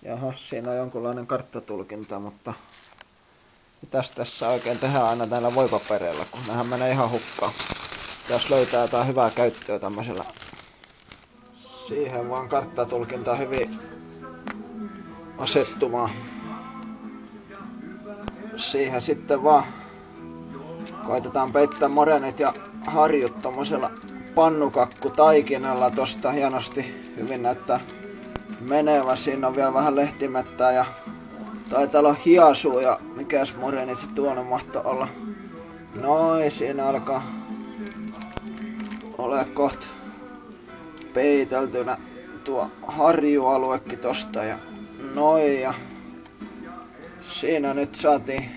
Jaha, siinä on jonkunlainen karttatulkinta, mutta mitäs tässä oikein tehdään aina näillä voipapereillä, kun nehän menee ihan hukkaan. Pitäis löytää jotain hyvää käyttöä tämmöisellä. Siihen vaan karttatulkinta hyvin asettumaan. Siihen sitten vaan koitetaan peittää morenit ja harjut tommosella pannukakkutaikinalla. Tosta hienosti hyvin näyttää menevä. Siinä on vielä vähän lehtimettää ja taitaa olla hiasua ja mikäs moreni se tuonne mahtoi olla. Noin, siinä alkaa ole kohta peiteltynä tuo harjualuekin tosta ja noin, ja siinä nyt saatiin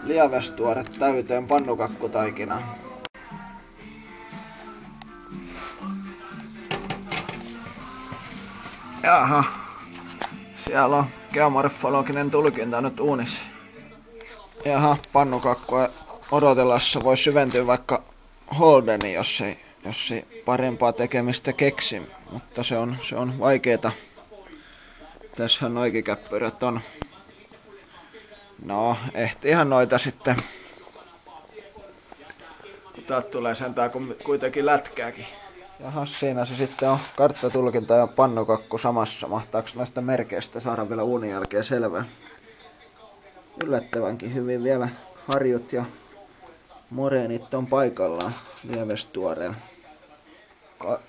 lievestuore täyteen pannukakkutaikinaa. Jaha, siellä on geomorfologinen tulkinta nyt uunissa. Jaha, pannukakkua odotellessa voi syventyä vaikka Holdeni, jos ei parempaa tekemistä keksi, mutta se on vaikeeta. Tässähän noikin käppyrät on. No, ehtiihän noita sitten. Kun täältä tulee sentään kuitenkin lätkääkin. Jaha, siinä se sitten on karttatulkinta ja pannukakku samassa. Mahtaako näistä merkeistä saada vielä uunin jälkeen selvää? Yllättävänkin hyvin vielä harjut ja moreenit on paikallaan lievestuoreella.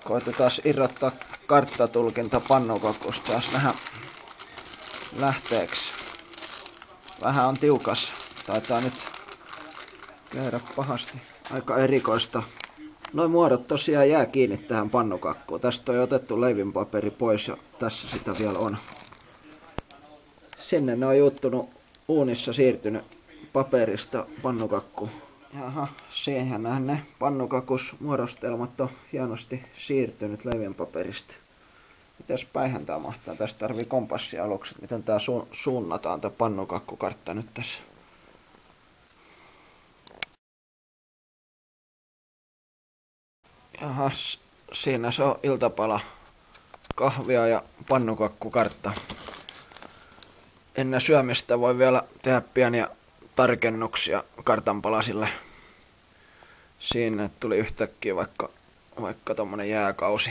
Koitetaan irrottaa karttatulkinta pannukakusta taas vähän lähteeksi. Vähän on tiukas. Taitaa nyt käydä pahasti. Aika erikoista. Noin muodot tosiaan jää kiinni tähän pannukakkuun. Tästä on otettu leivinpaperi pois ja tässä sitä vielä on. Sinne ne on juuttunut uunissa siirtynyt paperista pannukakkuun. Jaha, siihenhän ne pannukakusmuodostelmat on hienosti siirtynyt leivinpaperista. Mitäs päihän tää mahtaa? Tässä tarvii kompassia aluksi. Miten tää suunnataan tää pannukakkukartta nyt tässä? Jaha, siinä se on iltapala. Kahvia ja pannukakkukartta. Ennen syömistä voi vielä tehdä pieniä tarkennuksia kartanpalasille. Siinä tuli yhtäkkiä vaikka tommonen jääkausi.